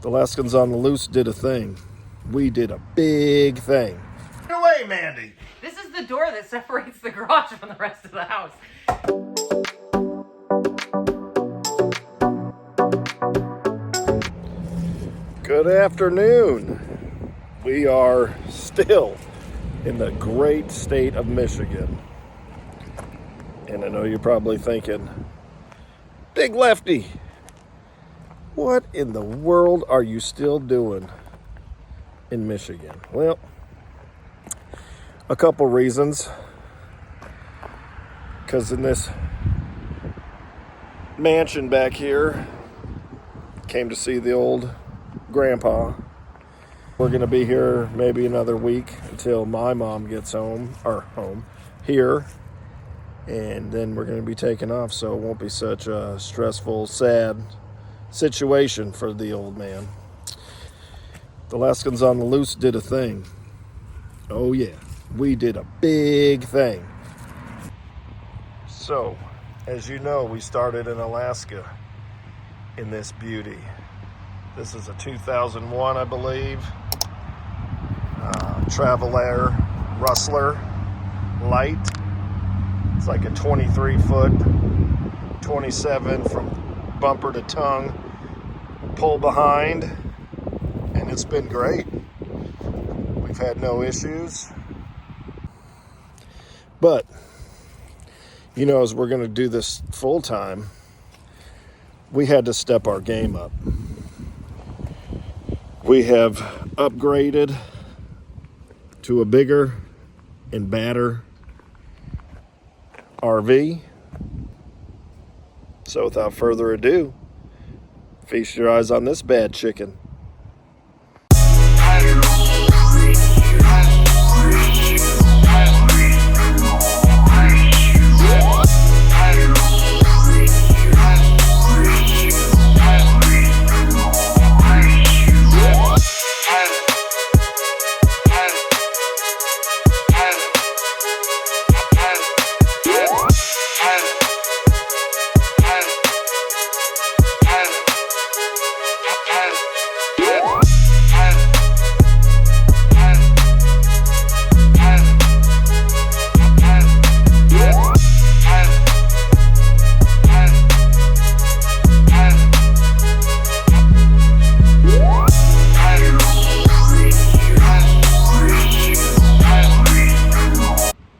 The Leskins on the Loose did a thing. We did a big thing. Get away, Mandy! This is the door that separates the garage from the rest of the house. Good afternoon. We are still in the great state of Michigan. And I know you're probably thinking, Big Lefty, what in the world are you still doing in Michigan? Well, a couple reasons. Because in this mansion back here, came to see the old grandpa. We're going to be here maybe another week until my mom gets home here. And then we're going to be taking off, so it won't be such a stressful, sad situation for the old man. The Leskins on the Loose did a thing. Oh yeah, we did a big thing. So, as you know, we started in Alaska in this beauty. This is a 2001, I believe, Travel Air Rustler Light. It's like a 23-foot, 27 from bumper to tongue, pull behind, and it's been great. We've had no issues. But, you know, as we're going to do this full time, we had to step our game up. We have upgraded to a bigger and badder RV. So without further ado, feast your eyes on this bad chicken.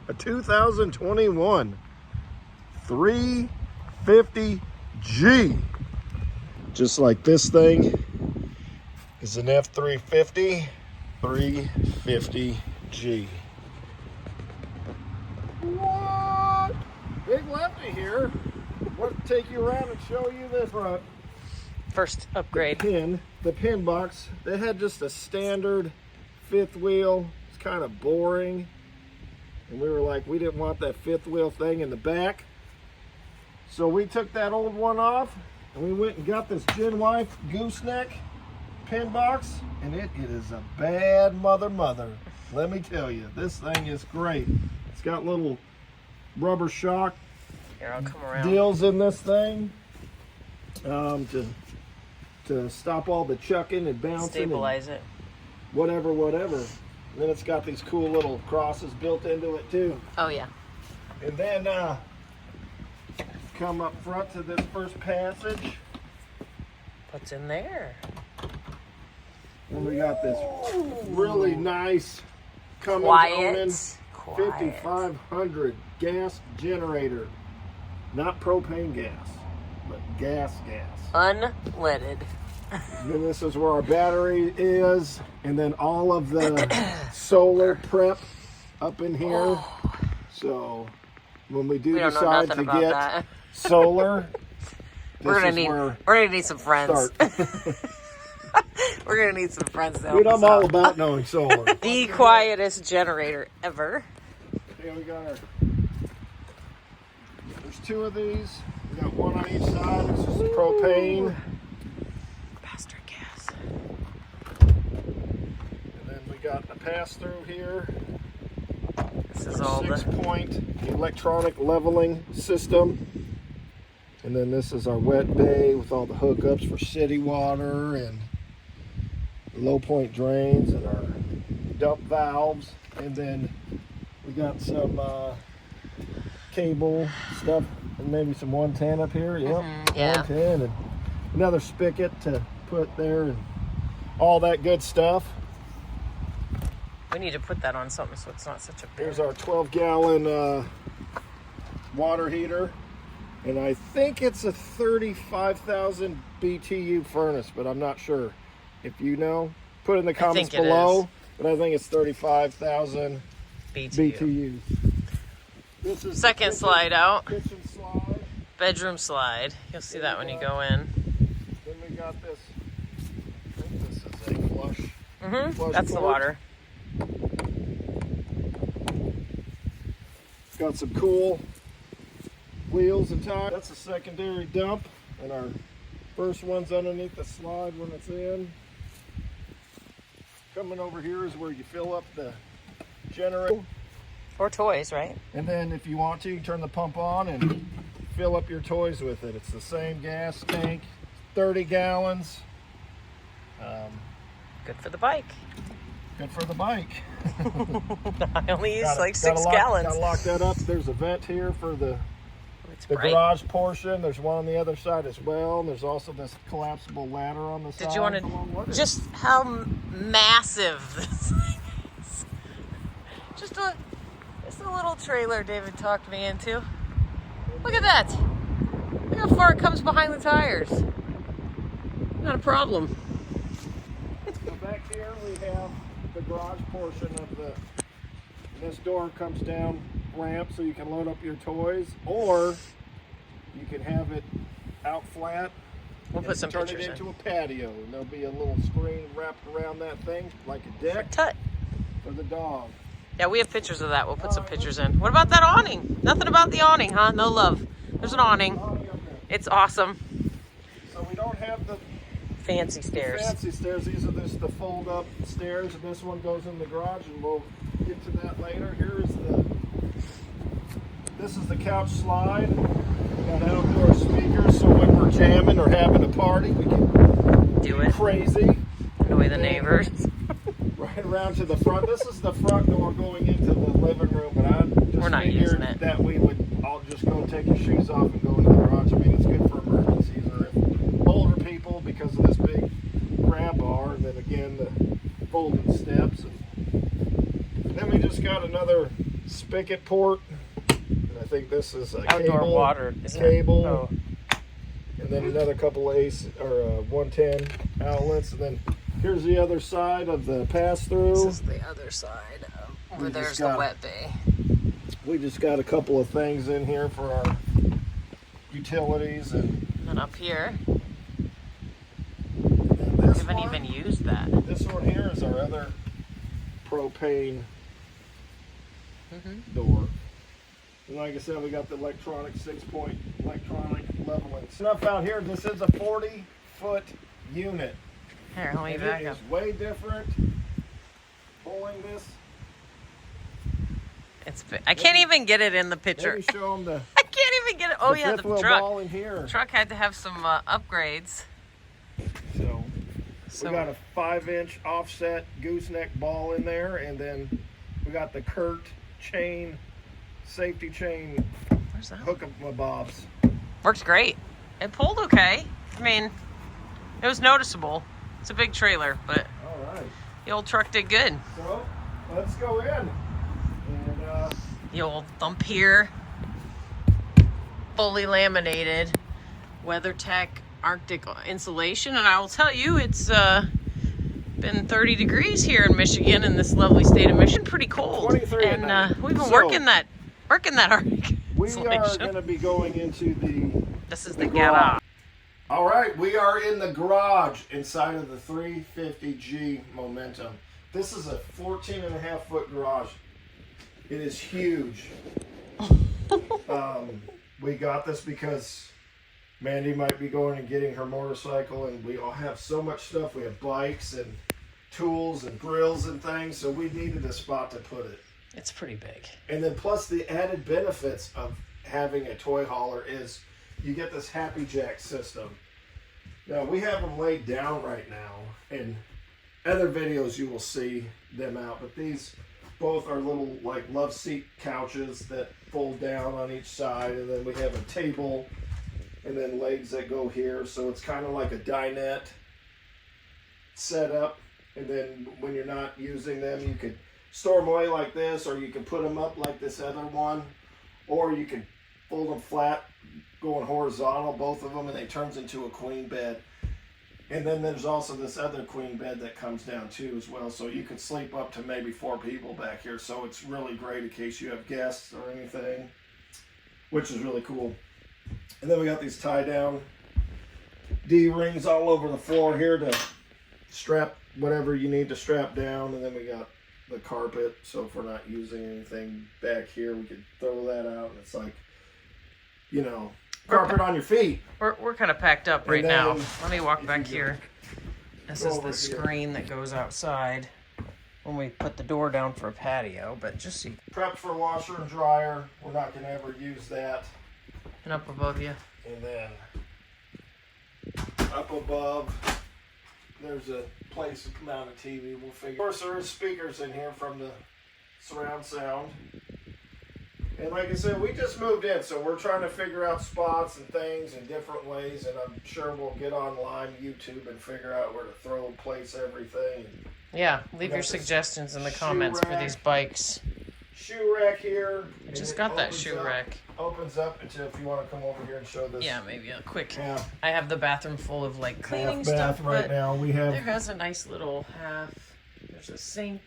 A 2021 350G. Just like this thing is an F350 350G. What? Big Lefty here. Want to take you around and show you this front. First upgrade. The pin box. They had just a standard fifth wheel. It's kind of boring. And we were like, we didn't want that fifth wheel thing in the back. So we took that old one off and we went and got this Gin Wife gooseneck pin box. And it is a bad mother. Let me tell you, this thing is great. It's got little rubber shock Here, I'll come around. deals in this thing to stop all the chucking and bouncing. Stabilize it. Whatever. And then it's got these cool little crosses built into it too. Oh yeah. And then come up front to this first passage. What's in there? And we got this really nice Cummins Quiet. 5500 gas generator. Not propane gas, but gas. Unleaded. And then this is where our battery is, and then all of the solar prep up in here. Oh. So when we do We don't know decide nothing to about get that. solar, We're gonna need some friends. We're gonna need some friends to help Dude, us I'm all out. about knowing solar. The quietest generator ever. Here we got there's two of these. We got one on each side. This is propane. Bastard gas. And then we got a pass-through here. This is all the 6-point electronic leveling system. And then this is our wet bay with all the hookups for city water and low point drains and our dump valves, and then we got some cable stuff and maybe some 110 up here. Yep, yeah. 110 and another spigot to put there and all that good stuff. We need to put that on something so it's not such a big... Here's our 12-gallon water heater, and I think it's a 35,000 BTU furnace, but I'm not sure. If you know, put in the comments below. But I think it's 35,000 BTU. This is second slide out. Kitchen slide. Bedroom slide. You'll see that when you go in. Then we got this. I think this is a flush. Flush That's the water. Got some cool wheels and tires. That's a secondary dump, and our first one's underneath the slide when it's in. Coming over here is where you fill up the generator. Or toys, right? And then if you want to, you turn the pump on and fill up your toys with it. It's the same gas tank, 30 gallons. Good for the bike. Good for the bike. I only use like 6 gallons. Gotta lock that up. There's a vent here for the bright. garage portion. There's one on the other side as well. And there's also this collapsible ladder on the side. Did you want to just how massive this thing is? Just a little trailer David talked me into. Look at that. Look how far it comes behind the tires. Not a problem. So back here we have the garage portion of this door comes down ramp so you can load up your toys, or you can have it out flat. We'll put some pictures in. Turn it into a patio, and there'll be a little screen wrapped around that thing like a deck for the dog. Yeah, we have pictures of that. We'll put some pictures in. What about that awning? Nothing about the awning, huh? No love. There's an awning. It's awesome. So we don't have the fancy stairs. Fancy stairs. These are just the fold-up stairs, and this one goes in the garage, and we'll get to that later. This is the couch slide. We got outdoor speakers, so when we're jamming or having a party, we can do it crazy. Annoy the neighbors. Right around to the front. This is the front door going into the living room, but I just we're not using it. That we would all just go take your shoes off and go into the garage. I mean, it's good for emergencies or if older people because of this big grab bar, and then again the folding steps. And then we just got another spigot port. And I think this is a outdoor cable, water cable, oh. And then another couple ace or 110 outlets, and then. Here's the other side of the pass-through. This is the other side. Where there's the wet bay. We just got a couple of things in here for our utilities. And up here. We haven't even used that. This one here is our other propane door. And like I said, we got the electronic 6-point electronic leveling. Stuff out here, this is a 40-foot unit. Here, let me back up. It's way different. Pulling this. It's. I can't even get it in the picture. Maybe show them the. I can't even get it. Oh yeah, the truck. Ball in here. The truck had to have some upgrades. So we got a 5-inch offset gooseneck ball in there, and then we got the Kurt chain, safety chain. Where's that? Hook up my bobs. Works great. It pulled okay. I mean, it was noticeable. It's a big trailer, but all right. The old truck did good. So let's go in. And the old thump here, fully laminated, WeatherTech Arctic insulation, and I will tell you, it's been 30 degrees here in Michigan, in this lovely state of Michigan. Pretty cold, and we've been working that Arctic insulation. We are going to be going into the. This is the garage. All right, we are in the garage inside of the 350G Momentum. This is a 14.5-foot garage. It is huge. We got this because Mandy might be going and getting her motorcycle, and we all have so much stuff. We have bikes and tools and grills and things, so we needed a spot to put it. It's pretty big. And then plus the added benefits of having a toy hauler is you get this Happy Jack system. Now we have them laid down right now, and other videos you will see them out, but these both are little like love seat couches that fold down on each side, and then we have a table and then legs that go here, so it's kind of like a dinette setup. And then when you're not using them, you could store them away like this, or you can put them up like this other one, or you can fold them flat going horizontal, both of them, and it turns into a queen bed. And then there's also this other queen bed that comes down too as well, so you could sleep up to maybe 4 people back here. So it's really great in case you have guests or anything, which is really cool. And then we got these tie down D-rings all over the floor here to strap whatever you need to strap down. And then we got the carpet, so if we're not using anything back here, we could throw that out, and it's like, you know, carpet on your feet. We're kind of packed up right now. Let me walk back you here. This is the screen that goes outside when we put the door down for a patio, but just see. Prepped for washer and dryer. We're not going to ever use that. And up above you. And then up above, there's a place to mount a TV. We'll figure. Of course, there is speakers in here from the surround sound. And like I said, we just moved in, so we're trying to figure out spots and things in different ways, and I'm sure we'll get online, YouTube, and figure out where to throw and place everything. Yeah, leave your suggestions in the comments for these bikes. Shoe rack here. Just got that shoe rack. Opens up until if you want to come over here and show this. Yeah, maybe a quick. Yeah. I have the bathroom full of like cleaning Half stuff, bath right but now. We have. there has a nice little half. There's a sink,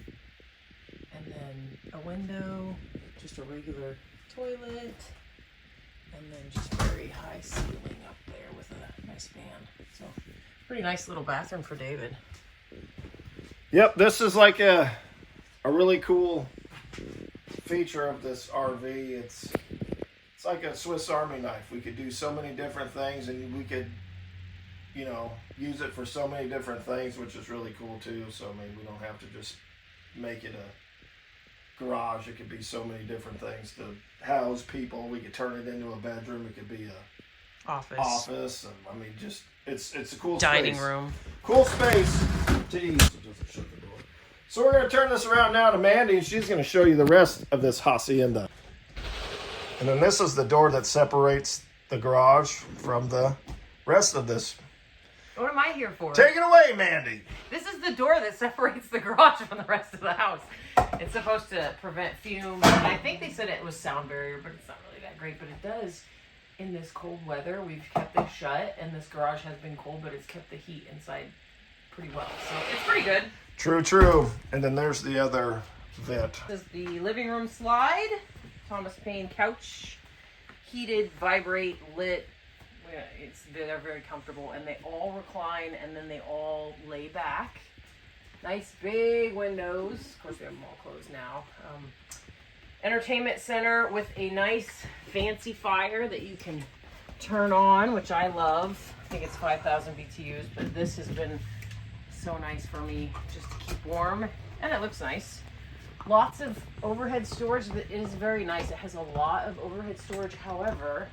and then a window. Just a regular toilet, and then just very high ceiling up there with a nice fan. So, pretty nice little bathroom for David. Yep, this is like a really cool feature of this RV. It's like a Swiss Army knife. We could do so many different things, and we could, you know, use it for so many different things, which is really cool too. So I mean, we don't have to just make it a garage. It could be so many different things to house people. We could turn it into a bedroom. It could be a office, and I mean, just it's a cool dining space. Room. Cool space to eat. So we're going to turn this around now to Mandy, and she's going to show you the rest of this hacienda. And then this is the door that separates the garage from the rest of this. What am I here for? Take it away, Mandy. This is the door that separates the garage from the rest of the house. It's supposed to prevent fumes. And I think they said it was sound barrier, but it's not really that great. But it does. In this cold weather, we've kept it shut, and this garage has been cold, but it's kept the heat inside pretty well. So it's pretty good. True. And then there's the other vent. This is the living room slide. Thomas Paine couch. Heated, vibrate, lit. They're very comfortable, and they all recline, and then they all lay back. Nice big windows. Of course, we have them all closed now. Entertainment center with a nice fancy fire that you can turn on, which I love. I think it's 5,000 BTUs, but this has been so nice for me just to keep warm, and it looks nice. Lots of overhead storage. It is very nice. It has a lot of overhead storage. However,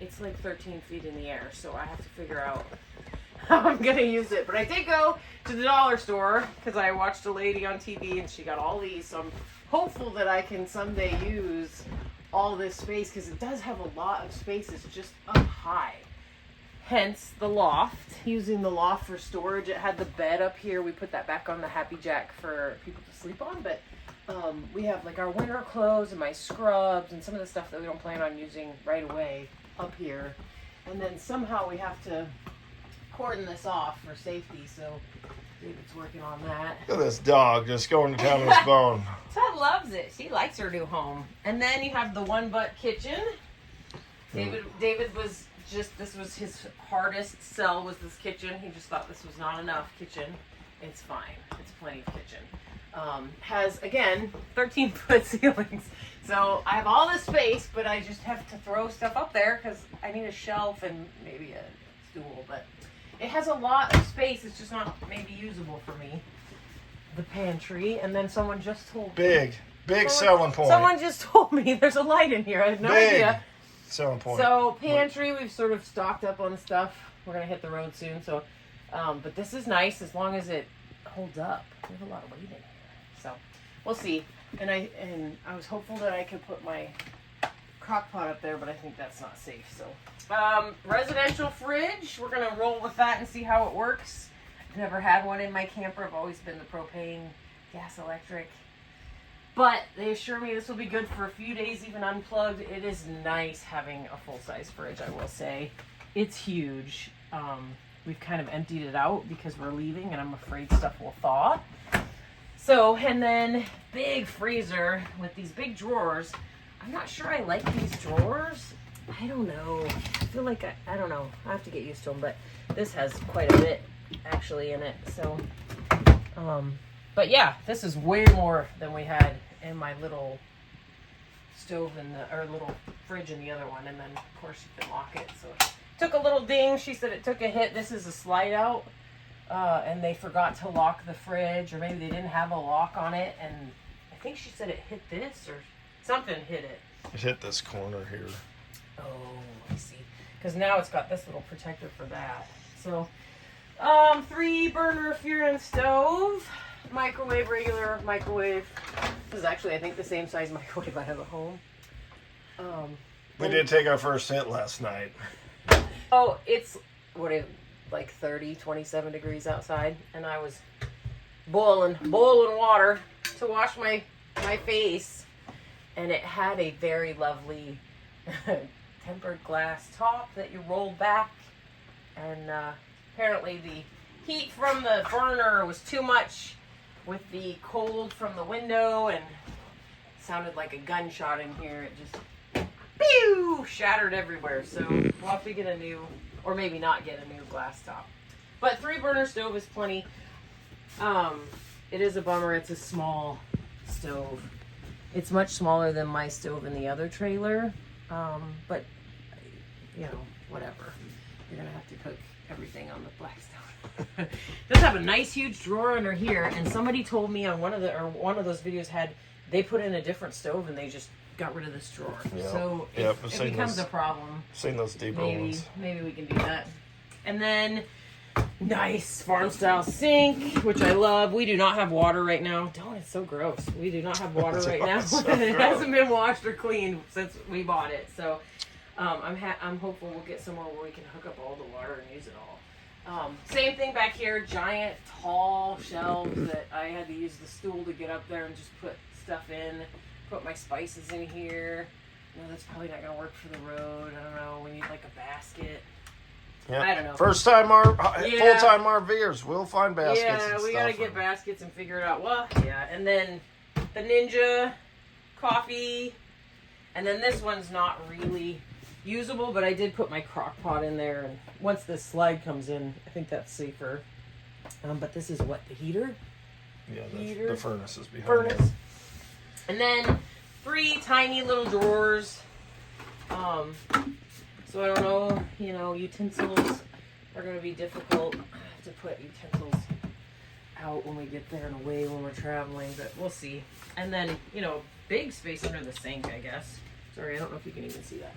it's like 13 feet in the air, so I have to figure out how I'm going to use it. But I did go to the dollar store because I watched a lady on TV and she got all these, so I'm hopeful that I can someday use all this space because it does have a lot of space. It's just up high. Hence the loft, using the loft for storage. It had the bed up here. We put that back on the Happy Jack for people to sleep on, but we have like our winter clothes and my scrubs and some of the stuff that we don't plan on using right away up here. And then somehow we have to cordon this off for safety, so David's working on that. Look at this dog just going to town on his bone. Todd loves it. She likes her new home. And then you have the one butt kitchen. David was just, this was his hardest sell, was this kitchen. He just thought this was not enough kitchen. It's fine. It's plenty of kitchen. Has, again, 13-foot ceilings. So I have all this space, but I just have to throw stuff up there because I need a shelf and maybe a stool. But it has a lot of space. It's just not maybe usable for me. The pantry. And then someone just told me. Big selling point. Someone just told me there's a light in here. I had no idea. Selling point. So pantry, we've sort of stocked up on stuff. We're going to hit the road soon. So But this is nice as long as it holds up. We have a lot of weight in here. So we'll see. And I was hopeful that I could put my crock pot up there, but I think that's not safe. So residential fridge, we're gonna roll with that and see how it works. I've never had one in my camper. I've always been the propane, gas, electric. But they assure me this will be good for a few days, even unplugged. It is nice having a full-size fridge, I will say. It's huge. We've kind of emptied it out because we're leaving and I'm afraid stuff will thaw. So, and then big freezer with these big drawers. I'm not sure I like these drawers. I don't know. I feel like I don't know. I have to get used to them, but this has quite a bit actually in it. So, but yeah, this is way more than we had in my little stove or little fridge in the other one. And then of course you can lock it. So it took a little ding. She said it took a hit. This is a slide out. And they forgot to lock the fridge, or maybe they didn't have a lock on it. And I think she said it hit this or something hit it. It hit this corner here. Oh, I see. Because now it's got this little protector for that. So, 3-burner Furin stove, microwave, regular microwave. This is actually, I think, the same size microwave I have at home. We did take our first hit last night. Oh, it's like 27 degrees outside, and I was boiling water to wash my face, and it had a very lovely tempered glass top that you rolled back, and apparently the heat from the burner was too much with the cold from the window, and it sounded like a gunshot in here. It just pew, shattered everywhere. So we'll have to get a new, or maybe not get a new glass top. But 3-burner stove is plenty. It is a bummer. It's a small stove. It's much smaller than my stove in the other trailer. But, you know, whatever. You're going to have to cook everything on the black stove. It does have a nice huge drawer under here. And somebody told me on one of those videos they put in a different stove and they just got rid of this drawer. Yep. So it becomes a problem. Seen those deeper ones. Maybe we can do that. And then nice farm style sink, which I love. We do not have water right now. It's so gross. We do not have water right now. So it hasn't been washed or cleaned since we bought it. So I'm hopeful we'll get somewhere where we can hook up all the water and use it all. Same thing back here. Giant, tall shelves that I had to use the stool to get up there and just put stuff in. Put my spices in here. No, that's probably not going to work for the road. I don't know. We need like a basket. Yep. I don't know. Full-time RVers. We'll find baskets. Yeah, we got to get baskets and figure it out. Well, yeah. And then the Ninja coffee. And then this one's not really usable, but I did put my crock pot in there. And once this slide comes in, I think that's safer. But this is what? The heater? Yeah, the furnace is behind it. And then 3 tiny little drawers. So I don't know, utensils are going to be difficult. I have to put utensils out when we get there and away when we're traveling, but we'll see. And then, big space under the sink, I guess. Sorry, I don't know if you can even see that.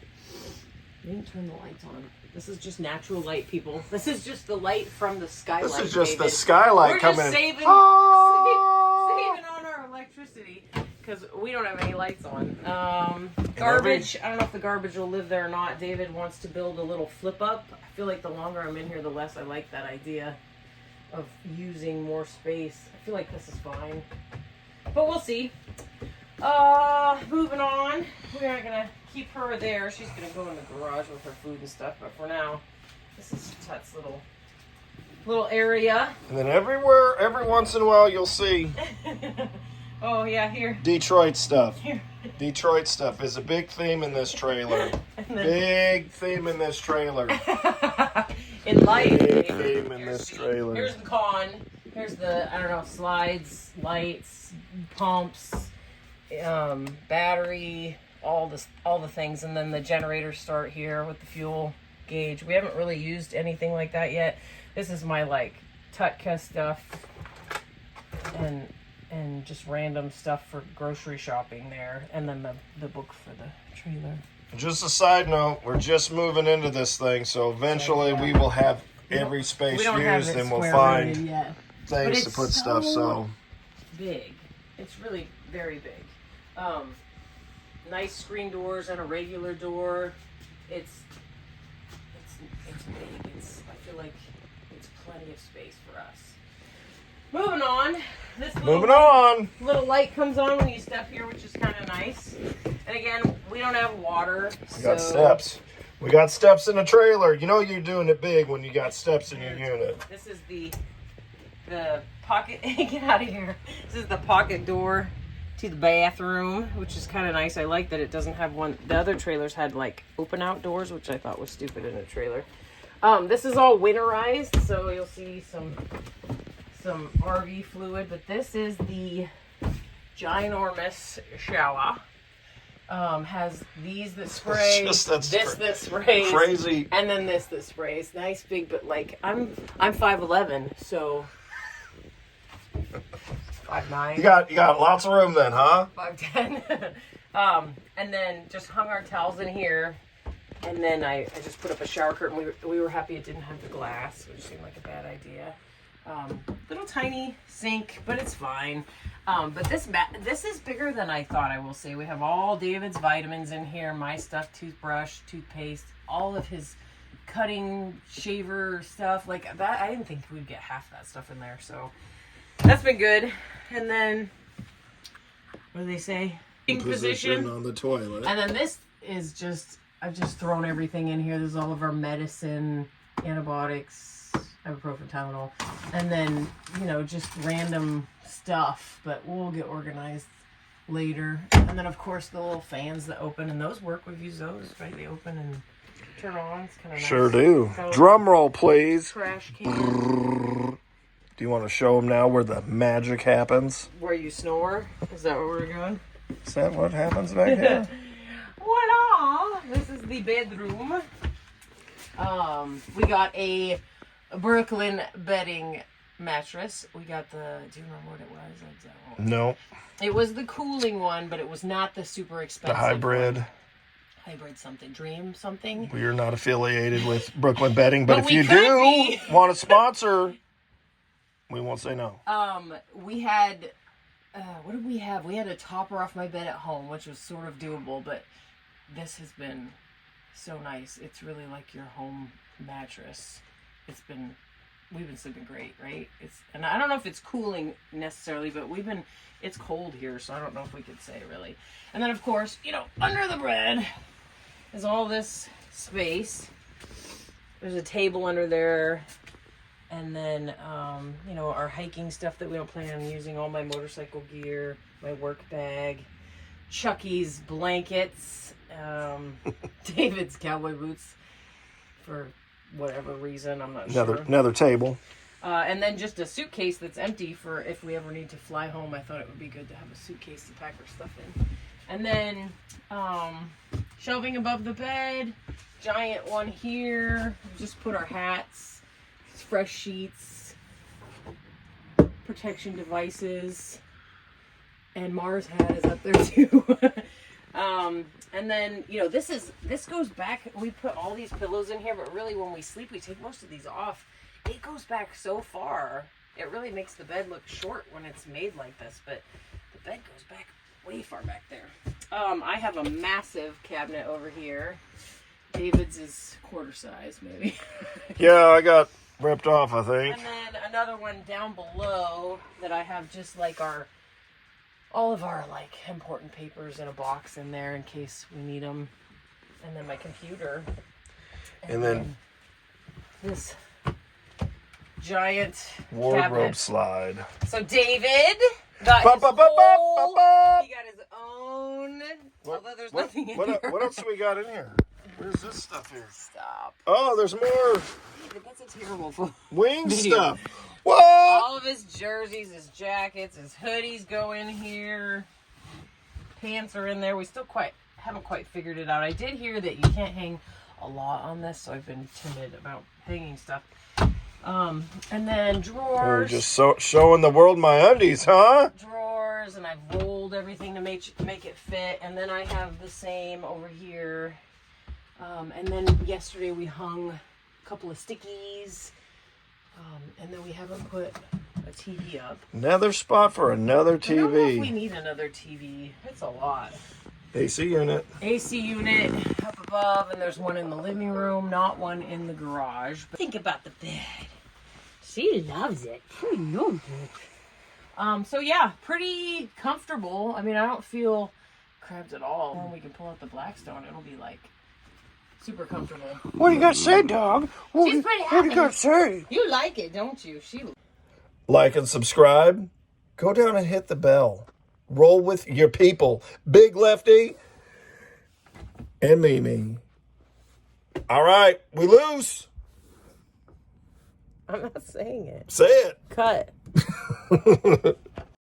I didn't turn the lights on. This is just natural light, people. This is just the light from the skylight. This is just the skylight coming in. We're just saving on our electricity. Because we don't have any lights on. Garbage. I don't know if the garbage will live there or not. David wants to build a little flip up. I feel like the longer I'm in here, the less I like that idea of using more space. I feel like this is fine. But we'll see. Moving on. We're not going to keep her there. She's going to go in the garage with her food and stuff. But for now, this is Tut's little area. And then every once in a while, you'll see... Oh, yeah, here. Detroit stuff. Here. Detroit stuff is a big theme in this trailer. Big theme in this trailer. In life. Big theme in this trailer. Here's the con. Here's the, slides, lights, pumps, battery, all the things. And then the generators start here with the fuel gauge. We haven't really used anything like that yet. This is my, Tutka stuff. And just random stuff for grocery shopping there. And then the book for the trailer. Just a side note, we're just moving into this thing, so eventually we will have every space we don't have used, it and we'll square find rooted yet. things to put stuff. So big. It's really very big. Nice screen doors and a regular door. It's big. I feel like it's plenty of space for us. Moving on. Little light comes on when you step here, which is kind of nice. And again, we don't have water. We got steps. We got steps in the trailer. You know you're doing it big when you got steps in your unit. This is the pocket. Get out of here. This is the pocket door to the bathroom, which is kind of nice. I like that it doesn't have one. The other trailers had like open out doors, which I thought was stupid in a trailer. This is all winterized, so you'll see some RV fluid, but this is the ginormous shower. Has these that spray, that sprays, crazy, and then this that sprays. Nice big, but like I'm 5'11", so 5'9". You got lots of room then, huh? 5'10". And then just hung our towels in here, and then I just put up a shower curtain. We were happy it didn't have the glass, which seemed like a bad idea. Little tiny sink, but it's fine. But this is bigger than I thought, I will say. We have all David's vitamins in here, my stuff, toothbrush, toothpaste, all of his cutting, shaver stuff. Like that, I didn't think we'd get half that stuff in there, so that's been good. And then, what do they say? Position on the toilet. And then this is just, I've just thrown everything in here. There's all of our medicine, antibiotics, ibuprofen, Tylenol, and then, just random stuff, but we'll get organized later. And then, of course, the little fans that open, and those work. We've used those, right? They open and turn on. It's kind of nice. Sure do. So, drum roll, please. Trash can. Do you want to show them now where the magic happens? Where you snore? Is that where we're going? Is that what happens back there? Voila! This is the bedroom. We got a Brooklyn bedding mattress. We got do you remember what it was? No. It was the cooling one, but it was not the super expensive The hybrid. one. Hybrid something. Dream something. We are not affiliated with Brooklyn Bedding, but if you do want to sponsor, we won't say no. We had, what did we have? We had a topper off my bed at home, which was sort of doable, but this has been so nice. It's really like your home mattress. We've been sleeping great, right? And I don't know if it's cooling necessarily, but it's cold here, so I don't know if we could say really. And then of course, under the bed is all this space. There's a table under there. And then, our hiking stuff that we don't plan on using, all my motorcycle gear, my work bag, Chucky's blankets, David's cowboy boots for whatever reason, I'm not sure. Another table. And then just a suitcase that's empty for if we ever need to fly home. I thought it would be good to have a suitcase to pack our stuff in. And then shelving above the bed, giant one here. Just put our hats, fresh sheets, protection devices, and Mars hat is up there too. And then, this goes back. We put all these pillows in here, but really when we sleep, we take most of these off. It goes back so far. It really makes the bed look short when it's made like this, but the bed goes back way far back there. I have a massive cabinet over here. David's is quarter size, maybe. Yeah, I got ripped off, I think. And then another one down below that I have just like all of our important papers in a box in there in case we need them. And then my computer. And then this giant wardrobe cabinet. slide. So David got he got his own. Although there's nothing in here. What else do we got in here? Where's this stuff here? Stop. Oh, there's more. David, that's a terrible wing video. Stuff. What? All of his jerseys, his jackets, his hoodies go in here. Pants are in there. We still haven't quite figured it out. I did hear that you can't hang a lot on this, so I've been timid about hanging stuff. And then drawers. You're just showing the world my undies, huh? Drawers, and I've rolled everything to make it fit. And then I have the same over here. And then yesterday we hung a couple of stickies. And then we haven't put a TV up. Another spot for another I don't know if we TV. need another TV. It's a lot. AC unit. AC unit up above, and there's one in the living room, not one in the garage. But think about the bed. She loves it. She loves it. So yeah, pretty comfortable. I mean, I don't feel cramped at all. When we can pull out the Blackstone, it'll be like super comfortable. What do you got to say, dog? She's pretty happy. What do you got to say? You like it, don't you? Like and subscribe. Go down and hit the bell. Roll with your people. Big Lefty and Mimi. All right, we loose. I'm not saying it. Say it. Cut.